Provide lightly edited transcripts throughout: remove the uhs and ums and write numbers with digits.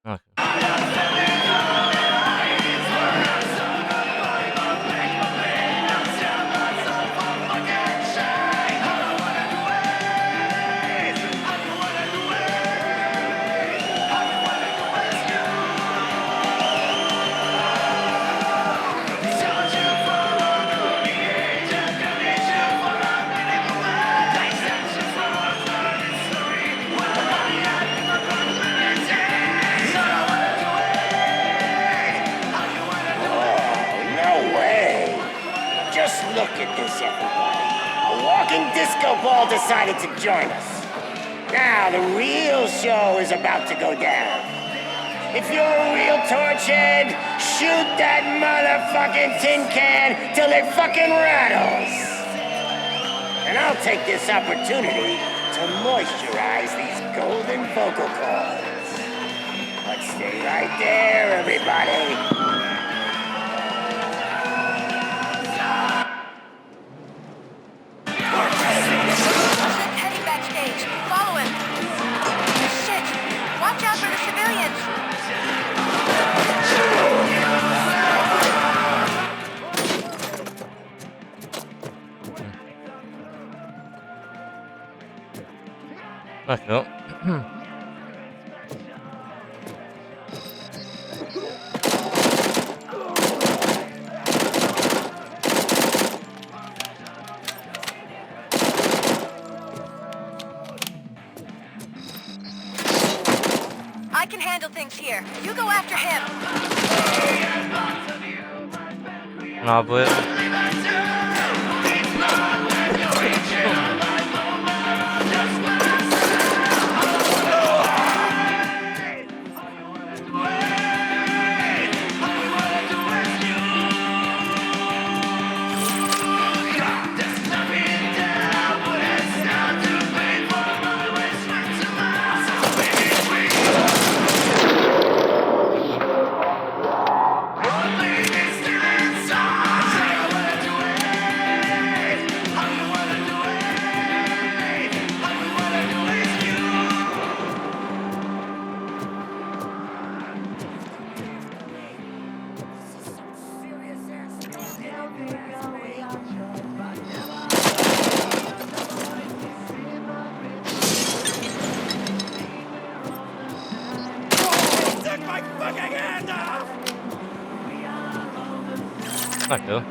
Okay. No way! Just look at this, everybody. A walking disco ball decided to join us. Now the real show is about to go down. If you're a real torchhead, shoot that motherfucking tin can till it fucking rattles. And I'll take this opportunity to moisturize these golden vocal cords. But stay right there, everybody. Heading backstage. Follow him. Shit! Watch out for the civilians! Back up. I can handle things here. You go after him. Ne yapıyor? Back up.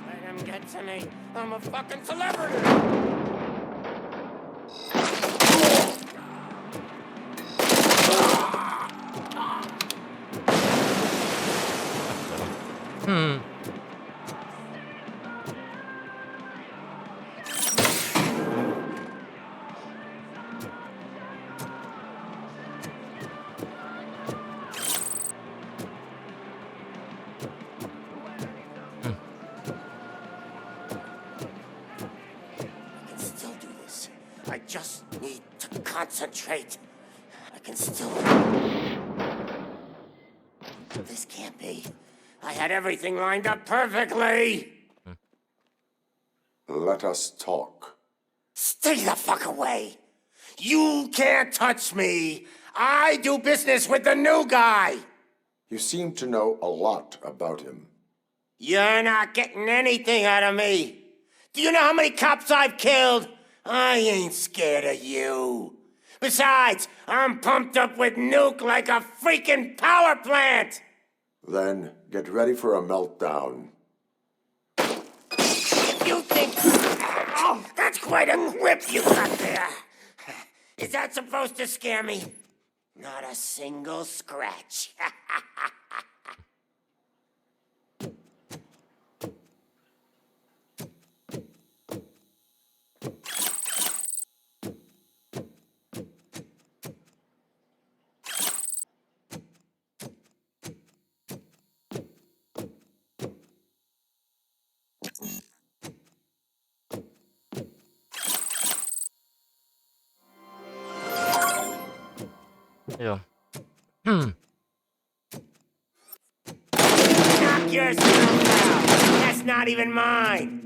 Let him get to me. I'm a fucking celebrity. I can still do this. I just need to concentrate. I can still... This can't be. I had everything lined up perfectly. Let us talk. Stay the fuck away. You can't touch me. I do business with the new guy. You seem to know a lot about him. You're not getting anything out of me. Do you know how many cops I've killed? I ain't scared of you. Besides, I'm pumped up with nuke like a freaking power plant. Then get ready for a meltdown. If you think... Oh, that's quite a grip you got there. Is that supposed to scare me? Not a single scratch. Joo. Knock yourself out. That's not not even mine.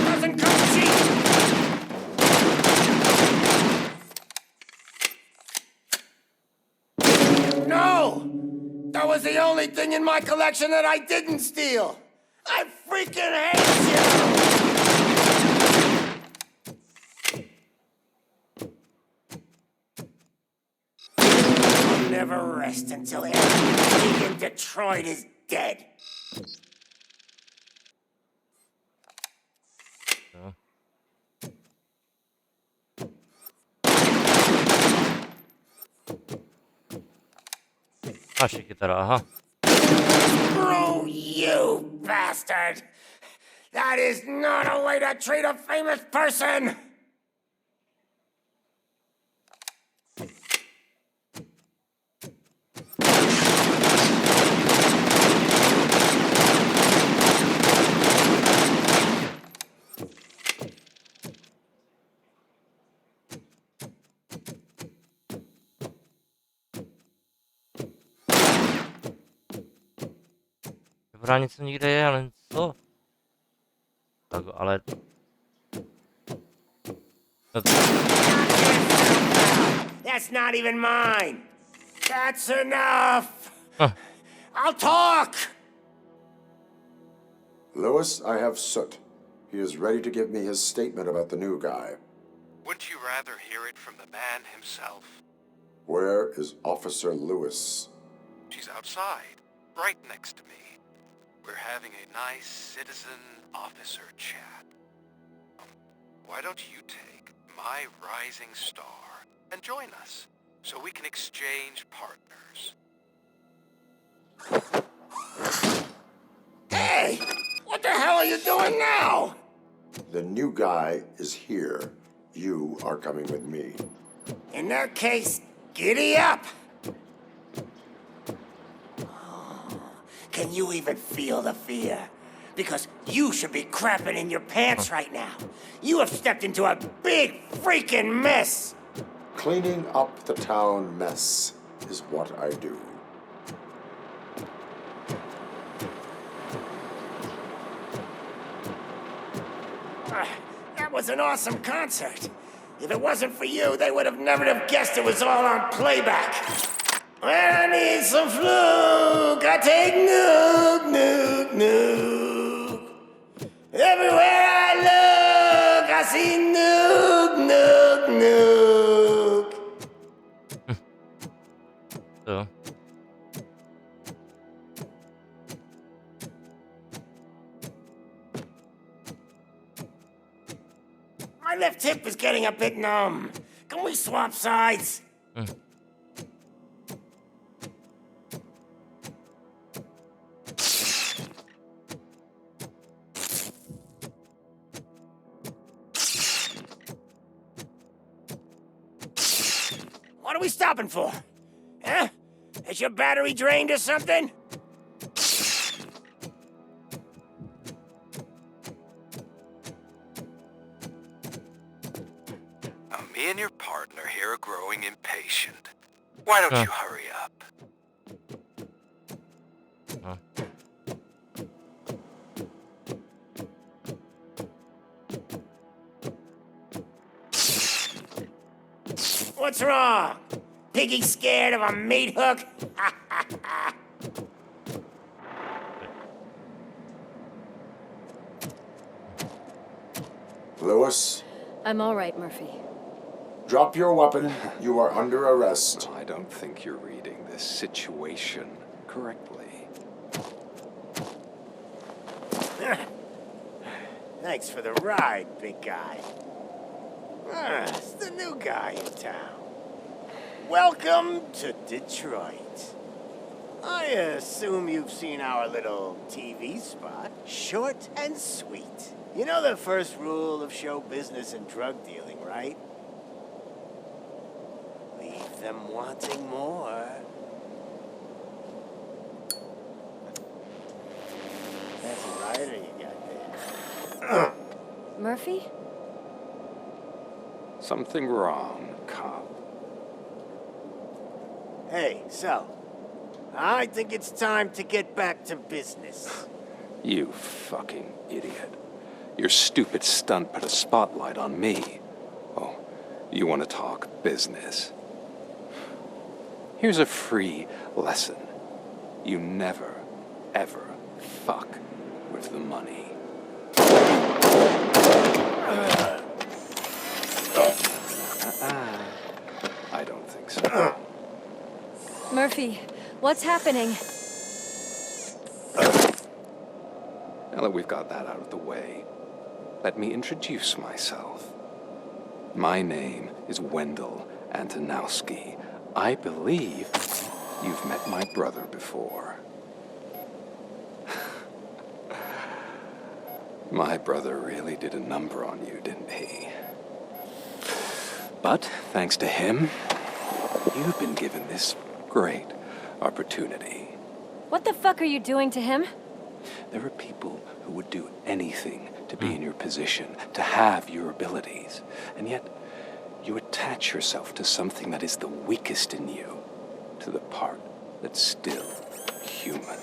Doesn't come cheap. No! That was the only thing in my collection that I didn't steal. I freaking hate you! I'll never rest until everything in Detroit is dead. So. Másik gitara, aha. Screw you, bastard! That is not a way to treat a famous person! Vybrání jsem nikde je, ale co? Tak, ale... That's not even mine. That's enough. Huh. I'll talk. Lewis, I have Soot. He is ready to give me his statement about the new guy. Wouldn't you rather hear it from the man himself? Where is Officer Lewis? She's outside, right next to me. We're having a nice citizen-officer chat. Why don't you take my rising star and join us, so we can exchange partners? Hey, what the hell are you doing now? The new guy is here. You are coming with me. In that case, giddy up. Can you even feel the fear? Because you should be crapping in your pants right now. You have stepped into a big freaking mess. Cleaning up the town mess is what I do. That was an awesome concert. If it wasn't for you, they would have never have guessed it was all on playback. When I need some fluke, I take nuke, nuke, nuke. Everywhere I look, I see nuke, nuke, nuke. So. My left hip is getting a bit numb. Can we swap sides? What are we stopping for? Huh? Is your battery drained or something? Now, me and your partner here are growing impatient. Why don't you hurry up? What's wrong? Piggy scared of a meat hook? Lewis, I'm all right, Murphy. drop your weapon. You are under arrest. I don't think you're reading this situation correctly. Thanks for the ride, big guy. It's the new guy in town. Welcome to Detroit. I assume you've seen our little TV spot. Short and sweet. You know the first rule of show business and drug dealing, right? Leave them wanting more. That's a rider you got there. Murphy? Something wrong, cop. Hey, so, I think it's time to get back to business. You fucking idiot. Your stupid stunt put a spotlight on me. Oh, you want to talk business? Here's a free lesson. You never, ever fuck with the money. I don't think so. Murphy, what's happening? Now that we've got that out of the way, let me introduce myself. My name is Wendell Antonowski. I believe you've met my brother before. My brother really did a number on you, didn't he? But thanks to him, you've been given this great opportunity. What the fuck are you doing to him? There are people who would do anything to be in your position, to have your abilities, and yet you attach yourself to something that is the weakest in you, to the part that's still human.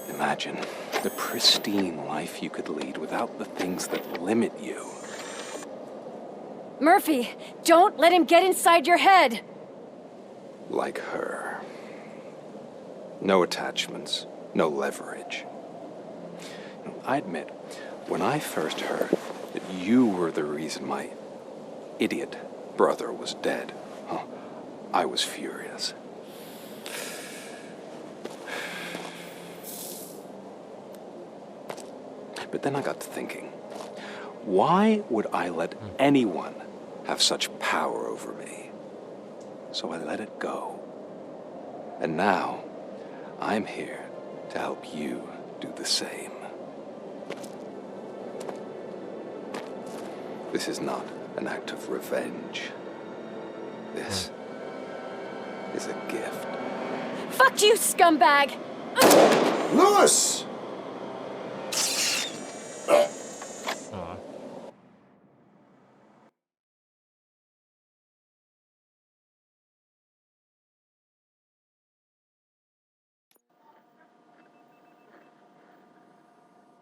Imagine the pristine life you could lead without the things that limit you. Murphy, don't let him get inside your head! Like her. No attachments, no leverage. I admit, when I first heard that you were the reason my idiot brother was dead, I was furious. But then I got to thinking, why would I let anyone have such power over me? So I let it go. And now, I'm here to help you do the same. This is not an act of revenge. This is a gift. Fuck you, scumbag! Lewis! Aw.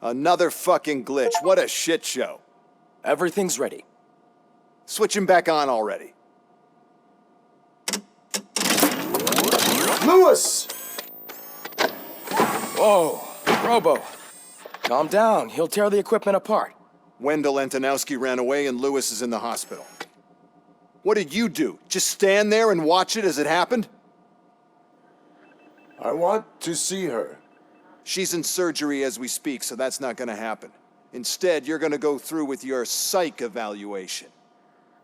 Another fucking glitch. What a shit show. Everything's ready. Switch him back on already. Lewis! Whoa, Robo. Calm down. He'll tear the equipment apart. Wendell Antonowski ran away and Lewis is in the hospital. What did you do? Just stand there and watch it as it happened? I want to see her. She's in surgery as we speak, so that's not gonna happen. Instead, you're gonna go through with your psych evaluation.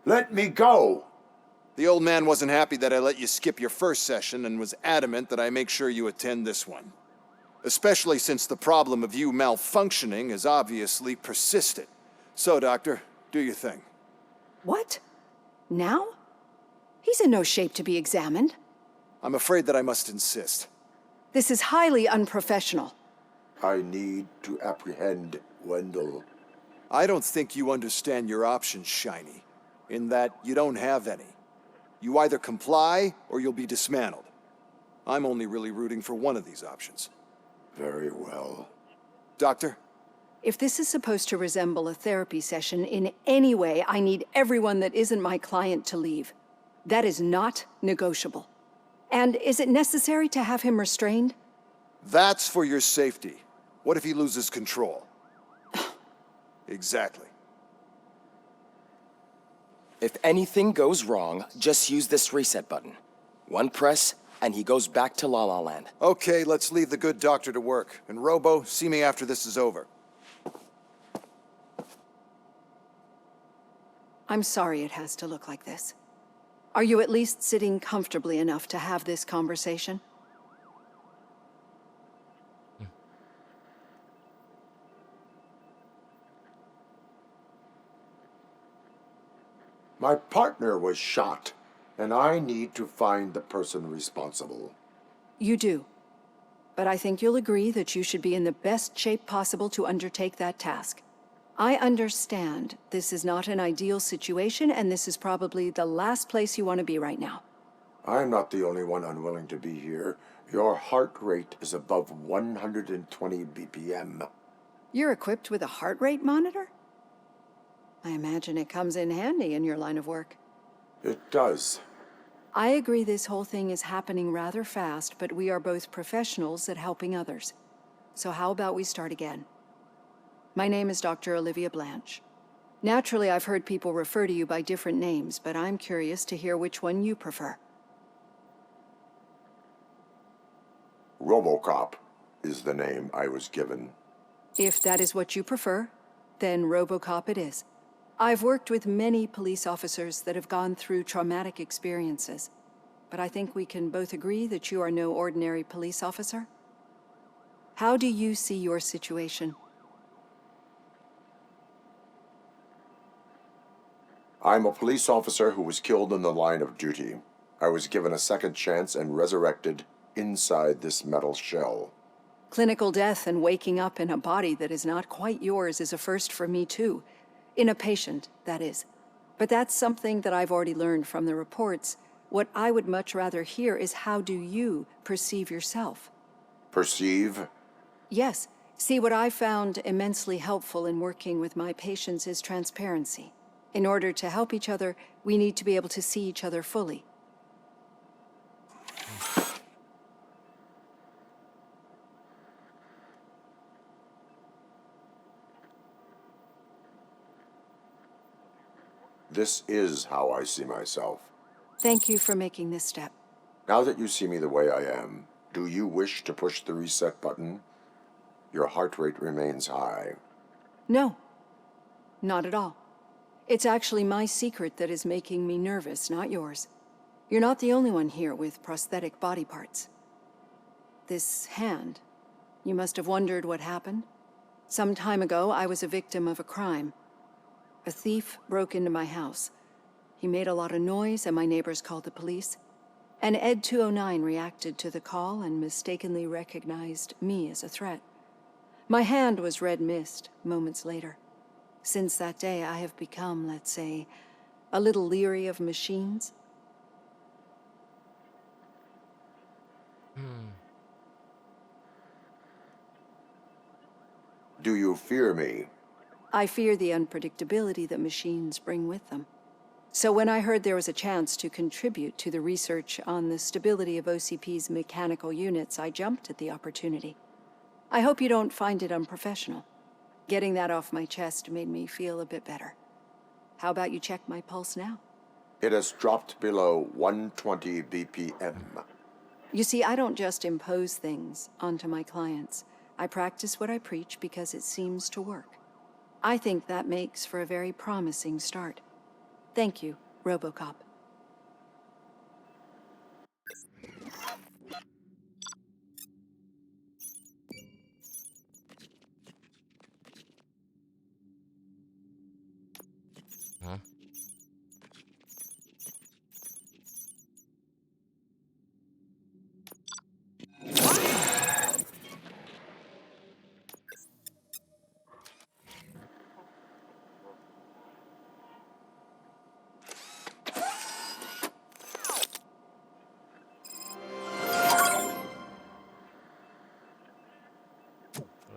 Let me go! The old man wasn't happy that I let you skip your first session and was adamant that I make sure you attend this one. Especially since the problem of you malfunctioning has obviously persisted. So, Doctor, do your thing. What? Now? He's in no shape to be examined. I'm afraid that I must insist. This is highly unprofessional. I need to apprehend Wendell. I don't think you understand your options, Shiny, in that you don't have any. You either comply or you'll be dismantled. I'm only really rooting for one of these options. Very well. Doctor? If this is supposed to resemble a therapy session in any way, I need everyone that isn't my client to leave. That is not negotiable. And is it necessary to have him restrained? That's for your safety. What if he loses control? Exactly. If anything goes wrong, just use this reset button. One press, and he goes back to La La Land. Okay, let's leave the good doctor to work. And Robo, see me after this is over. I'm sorry it has to look like this. Are you at least sitting comfortably enough to have this conversation? My partner was shot, and I need to find the person responsible. You do. But I think you'll agree that you should be in the best shape possible to undertake that task. I understand this is not an ideal situation, and this is probably the last place you want to be right now. I'm not the only one unwilling to be here. Your heart rate is above 120 BPM. You're equipped with a heart rate monitor? I imagine it comes in handy in your line of work. It does. I agree this whole thing is happening rather fast, but we are both professionals at helping others. So how about we start again? My name is Dr. Olivia Blanche. Naturally, I've heard people refer to you by different names, but I'm curious to hear which one you prefer. RoboCop is the name I was given. If that is what you prefer, then RoboCop it is. I've worked with many police officers that have gone through traumatic experiences, but I think we can both agree that you are no ordinary police officer. How do you see your situation? I'm a police officer who was killed in the line of duty. I was given a second chance and resurrected inside this metal shell. Clinical death and waking up in a body that is not quite yours is a first for me, too. In a patient, that is. But that's something that I've already learned from the reports. What I would much rather hear is how do you perceive yourself? Perceive? Yes. See, what I found immensely helpful in working with my patients is transparency. In order to help each other, we need to be able to see each other fully. This is how I see myself. Thank you for making this step. Now that you see me the way I am, do you wish to push the reset button? Your heart rate remains high. No, not at all. It's actually my secret that is making me nervous, not yours. You're not the only one here with prosthetic body parts. This hand, you must have wondered what happened. Some time ago, I was a victim of a crime. A thief broke into my house. He made a lot of noise and my neighbors called the police. And Ed 209 reacted to the call and mistakenly recognized me as a threat. My hand was red mist moments later. Since that day, I have become, let's say, a little leery of machines. Do you fear me? I fear the unpredictability that machines bring with them. So when I heard there was a chance to contribute to the research on the stability of OCP's mechanical units, I jumped at the opportunity. I hope you don't find it unprofessional. Getting that off my chest made me feel a bit better. How about you check my pulse now? It has dropped below 120 BPM. You see, I don't just impose things onto my clients. I practice what I preach because it seems to work. I think that makes for a very promising start. Thank you, RoboCop. Huh?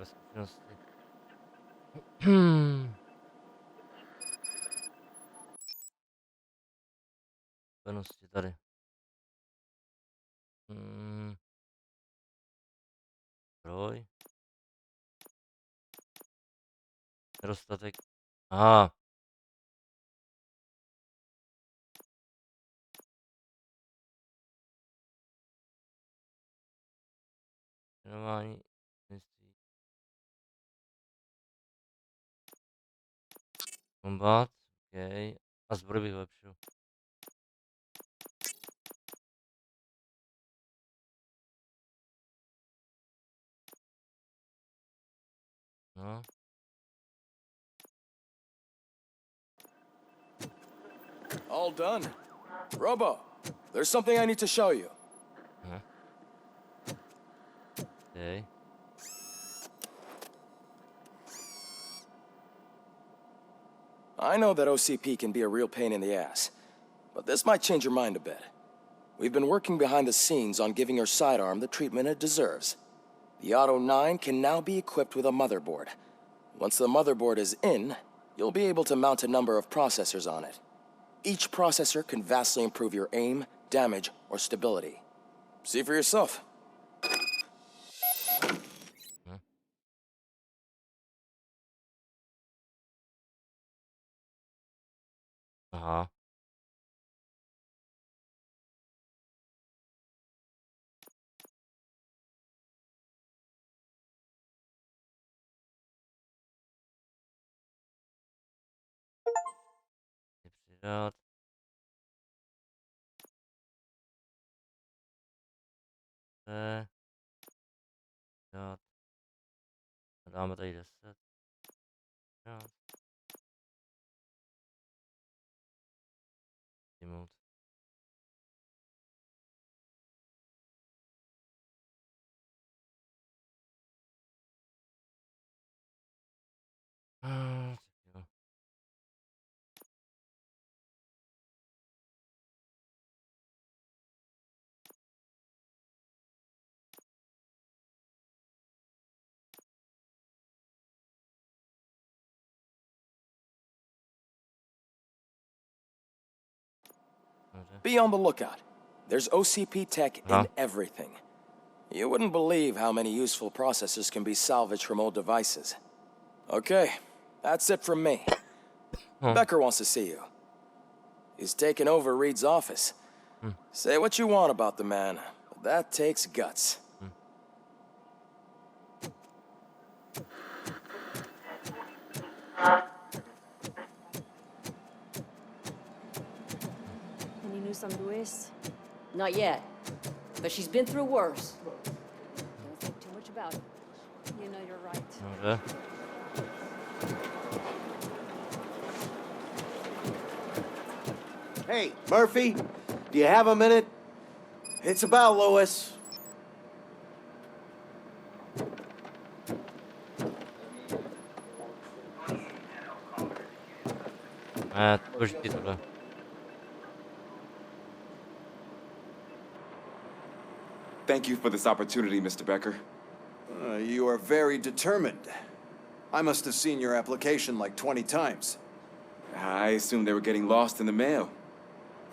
Nové zkušenosti. Zkušenosti tady. Zdroj. Nedostatek. Aha. Trénování. Kombat. OK. A zbroj bych lepšil. No. All done. Robo, there's something I need to show you. Huh. OK. I know that OCP can be a real pain in the ass, but this might change your mind a bit. We've been working behind the scenes on giving your sidearm the treatment it deserves. The Auto 9 can now be equipped with a motherboard. Once the motherboard is in, you'll be able to mount a number of processors on it. Each processor can vastly improve your aim, damage, or stability. See for yourself. Aha. Knipsel dat. Dat. En dan meteen de set. Dat. Die moet. Ah, ja. Oké. Be on the lookout. There's OCP tech in everything. You wouldn't believe how many useful processors can be salvaged from old devices. Okay, that's it from me. Becker wants to see you. He's taken over Reed's office. Say what you want about the man, but that takes guts. Any news on Luis? Not yet, but she's been through worse. Don't think too much about it. You know you're right. Okay. Hey, Murphy, do you have a minute? It's about Lois. Push titelen. Thank you for this opportunity, Mr. Becker. You are very determined. I must have seen your application like 20 times. I assumed they were getting lost in the mail.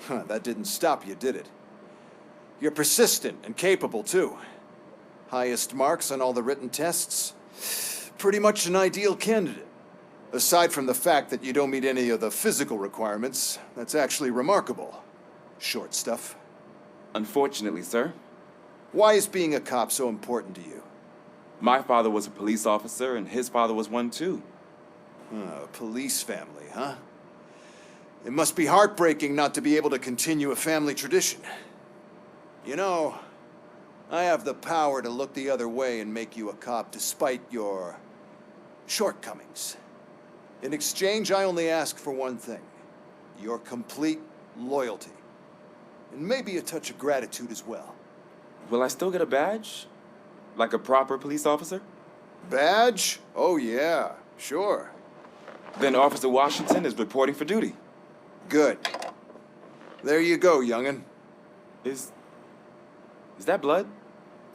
That didn't stop you, did it? You're persistent and capable, too. Highest marks on all the written tests. Pretty much an ideal candidate. Aside from the fact that you don't meet any of the physical requirements, that's actually remarkable. Short stuff. Unfortunately, sir. Why is being a cop so important to you? My father was a police officer, and his father was one, too. A police family, huh? It must be heartbreaking not to be able to continue a family tradition. You know, I have the power to look the other way and make you a cop despite your shortcomings. In exchange, I only ask for one thing. Your complete loyalty. And maybe a touch of gratitude as well. Will I still get a badge? Like a proper police officer? Badge? Oh yeah, sure. Then Officer Washington is reporting for duty. Good. There you go, young'un. Is that blood?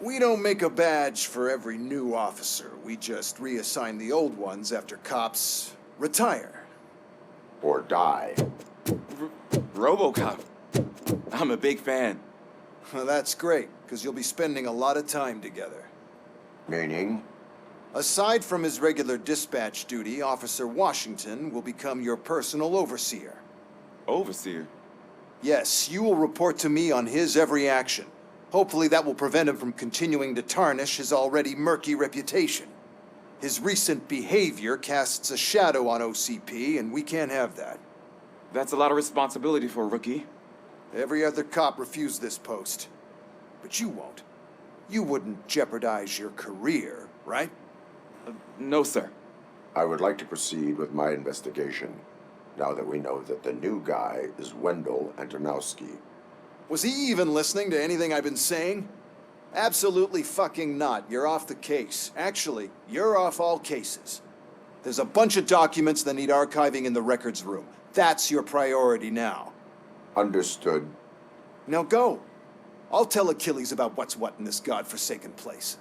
We don't make a badge for every new officer. We just reassign the old ones after cops retire. Or die. RoboCop. I'm a big fan. Well, that's great, because you'll be spending a lot of time together. Meaning? Aside from his regular dispatch duty, Officer Washington will become your personal overseer. Overseer? Yes, you will report to me on his every action. Hopefully that will prevent him from continuing to tarnish his already murky reputation. His recent behavior casts a shadow on OCP, and we can't have that. That's a lot of responsibility for a rookie. Every other cop refused this post. But you won't. You wouldn't jeopardize your career, right? No, sir. I would like to proceed with my investigation, now that we know that the new guy is Wendell Antonowski. Was he even listening to anything I've been saying? Absolutely fucking not. You're off the case. Actually, you're off all cases. There's a bunch of documents that need archiving in the records room. That's your priority now. Understood. Now go. I'll tell Achilles about what's what in this godforsaken place.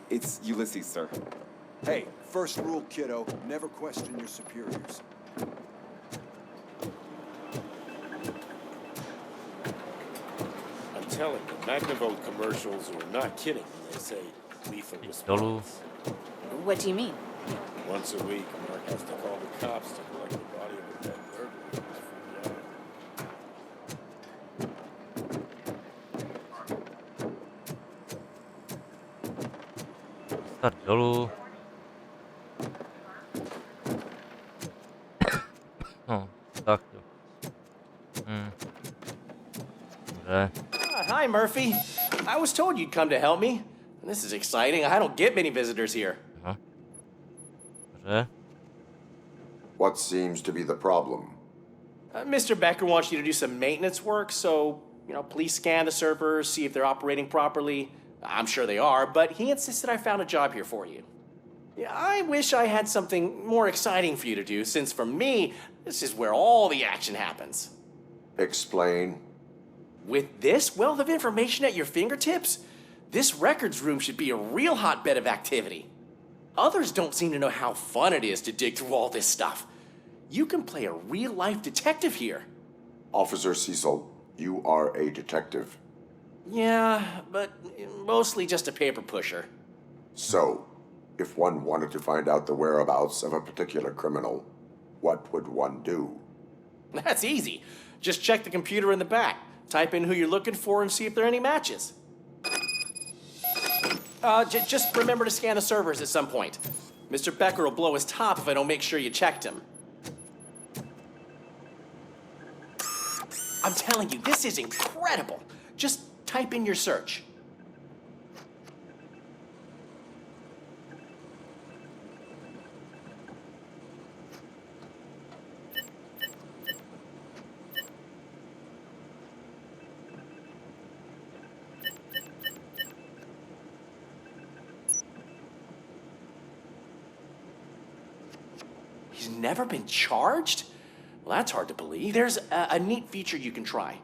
It's Ulysses, sir. Hey, first rule, kiddo, never question your superiors. I'm telling you, Magnavolt commercials are not kidding when they say lethal response. What do you mean? Once a week, Mark has to call the cops to collect the body of a dead burglar in his front yard. Start dulu. Oh, tak jo. Dobré. Hi, Murphy. I was told you'd come to help me. This is exciting. I don't get many visitors here. Dobře. What seems to be the problem? Mr. Becker wants you to do some maintenance work, so, please scan the servers, see if they're operating properly. I'm sure they are, but he insisted I found a job here for you. Yeah, I wish I had something more exciting for you to do, since for me, this is where all the action happens. Explain. With this wealth of information at your fingertips, this records room should be a real hotbed of activity. Others don't seem to know how fun it is to dig through all this stuff. You can play a real-life detective here. Officer Cecil, you are a detective. Yeah, but mostly just a paper pusher. So, if one wanted to find out the whereabouts of a particular criminal, what would one do? That's easy. Just check the computer in the back. Type in who you're looking for and see if there are any matches. Just remember to scan the servers at some point. Mr. Becker will blow his top if I don't make sure you checked him. I'm telling you, this is incredible. Just type in your search. He's never been charged? Well, that's hard to believe. There's a neat feature you can try.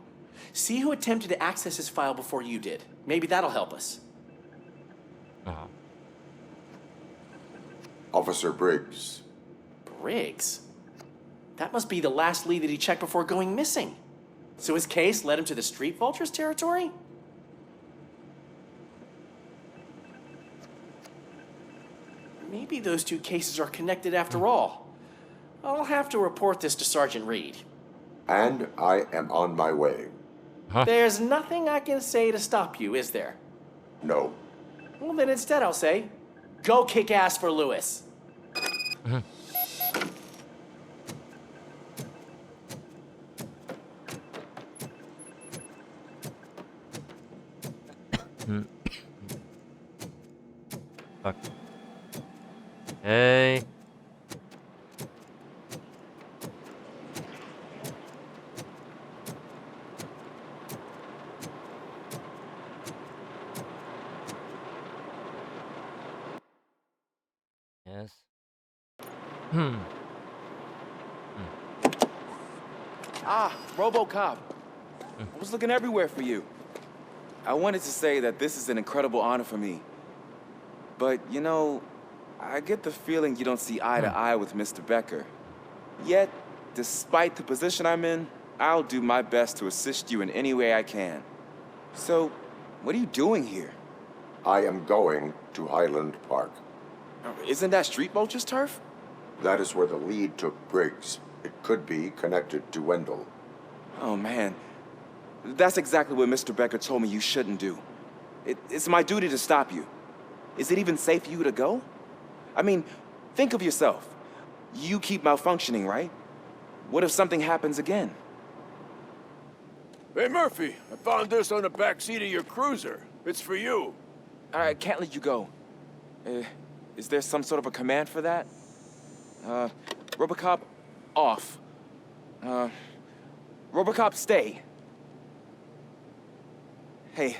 See who attempted to access his file before you did. Maybe that'll help us. Officer Briggs. Briggs? That must be the last lead that he checked before going missing. So his case led him to the Street Vultures territory? Maybe those two cases are connected after all. I'll have to report this to Sergeant Reed. And I am on my way. There's nothing I can say to stop you, is there? No. Well, then instead I'll say, go kick ass for Lewis. Fuck. Hey. Yes. Ah, RoboCop. I was looking everywhere for you. I wanted to say that this is an incredible honor for me. But, I get the feeling you don't see eye to eye with Mr. Becker. Yet, despite the position I'm in, I'll do my best to assist you in any way I can. So, what are you doing here? I am going to Highland Park. Isn't that Street Vulture's turf? That is where the lead took Briggs. It could be connected to Wendell. Oh, man. That's exactly what Mr. Becker told me you shouldn't do. It's my duty to stop you. Is it even safe for you to go? I mean, think of yourself. You keep malfunctioning, right? What if something happens again? Hey, Murphy, I found this on the back seat of your cruiser. It's for you. I can't let you go. Is there some sort of a command for that? RoboCop, off. RoboCop, stay. Hey,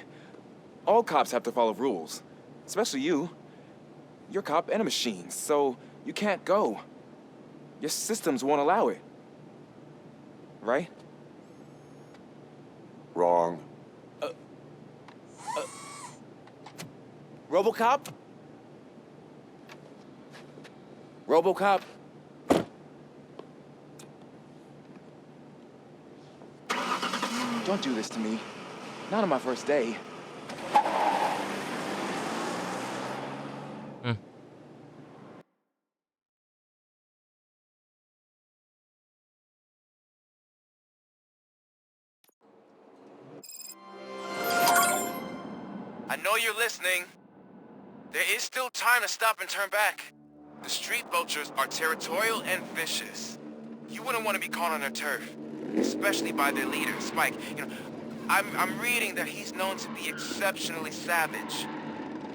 all cops have to follow rules. Especially you. You're a cop and a machine, so you can't go. Your systems won't allow it. Right? RoboCop? RoboCop? Don't do this to me. Not on my first day. I know you're listening. There is still time to stop and turn back. The street vultures are territorial and vicious. You wouldn't want to be caught on their turf, especially by their leader, Spike. You know, I'm reading that he's known to be exceptionally savage.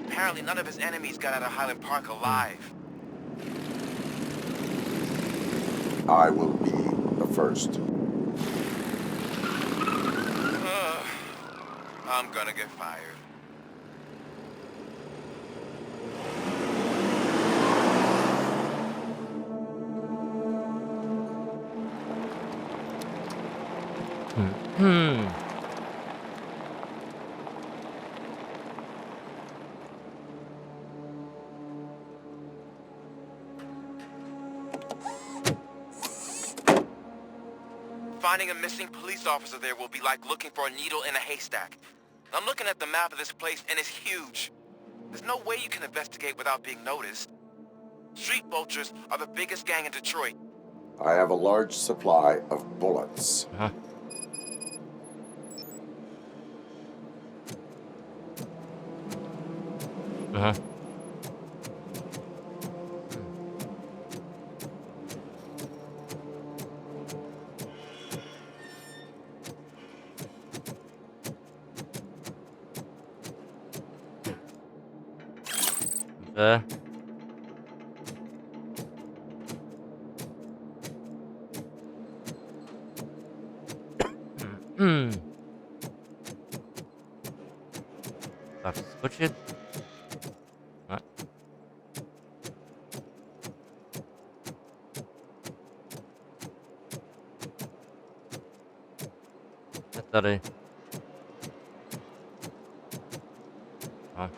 Apparently, none of his enemies got out of Highland Park alive. I will be the first. I'm gonna get fired. Finding a missing police officer there will be like looking for a needle in a haystack. I'm looking at the map of this place and it's huge. There's no way you can investigate without being noticed. Street vultures are the biggest gang in Detroit. I have a large supply of bullets. Tak, skočit. Ne. Je tady. A.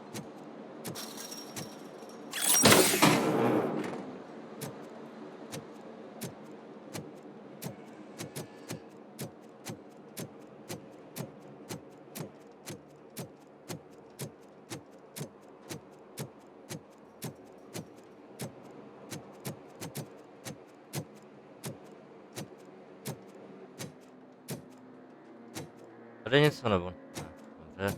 Tady něco nebo? Ne, dobře.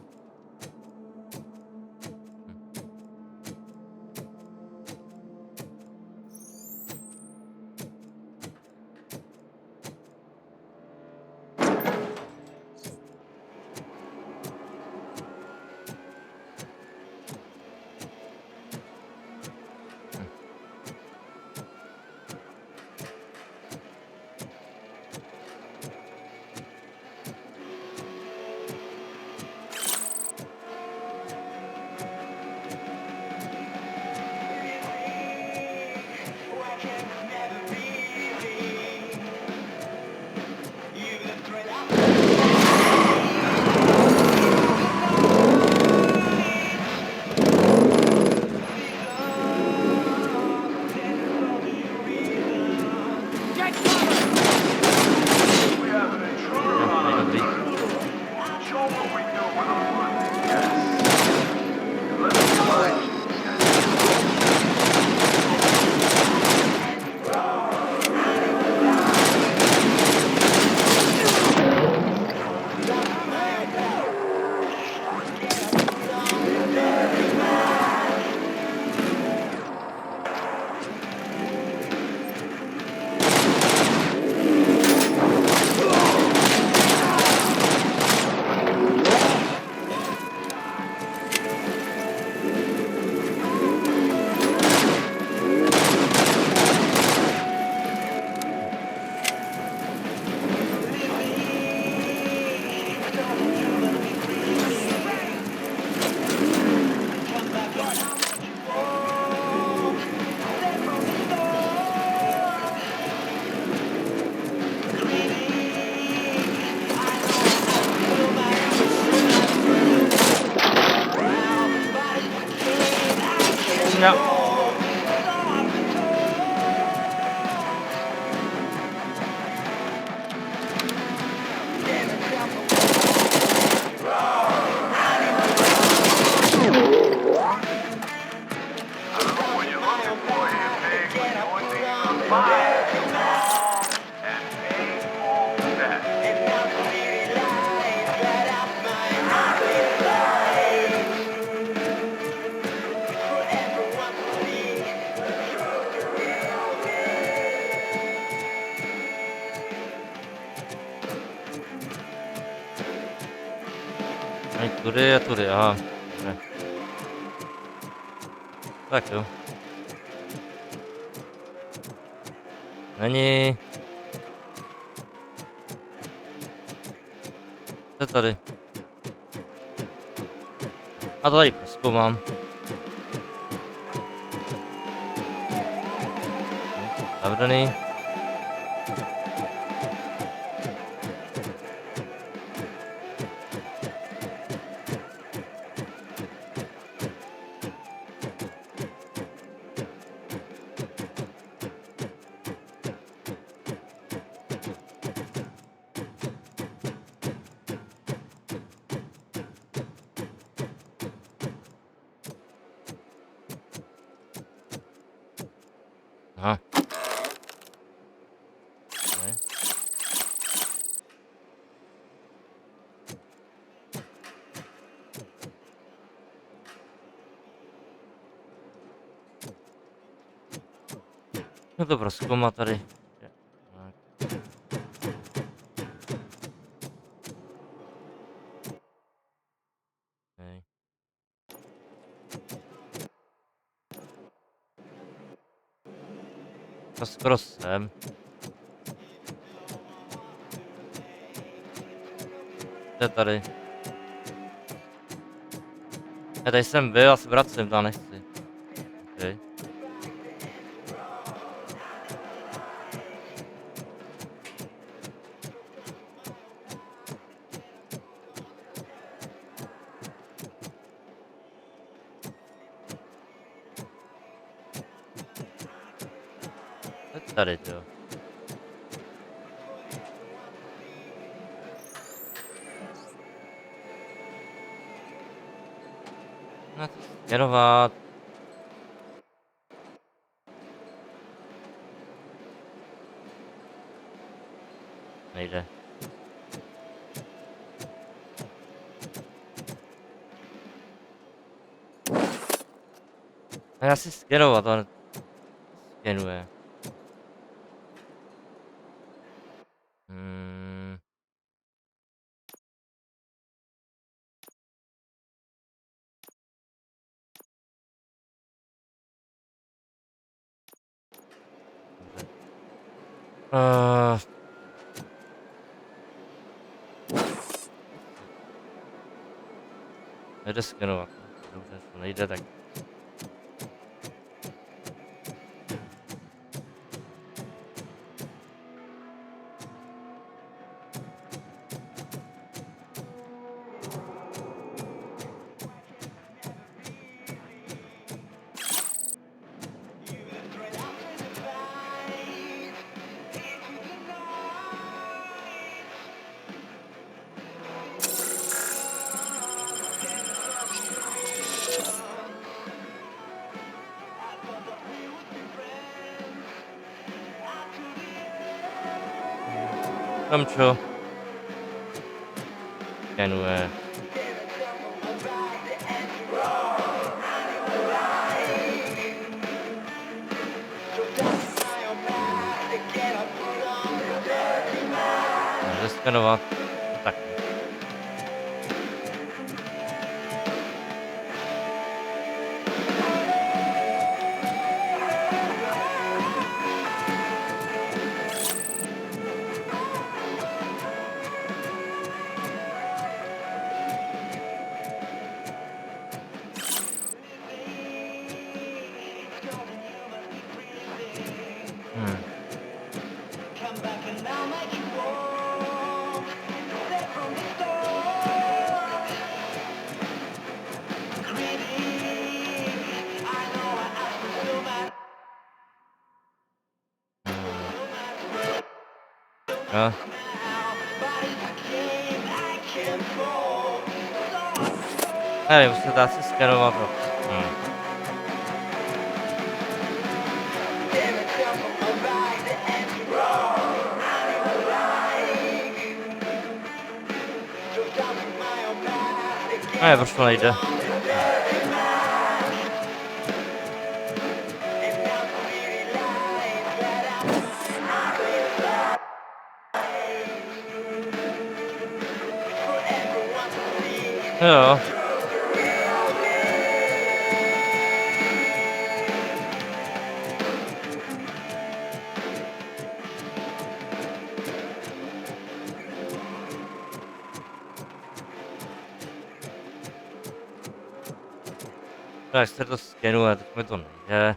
No. Tudy, aha. Dobře. Tak jo. Není. Co je tady? A to tady prozkoumám. Zavřený. Aha. Ne. No to prozkoumat tady. Tak. Okay. To skoro jsem. To je tady. Já tady jsem byl, asi vracím, tam nechci. Okay. To je tady, jo. No to směrovat. Nejde. A já si skenovat, ale skenuje. Nejde skenovat. Dobře, to nejde, tak. Tam čo? Skenuje. Může skenovat. Tak. Jo. Nevím, se dá si skenovat. Ne, proč to nejde? Jo. Tak se to skenuje, tak mi to nejde.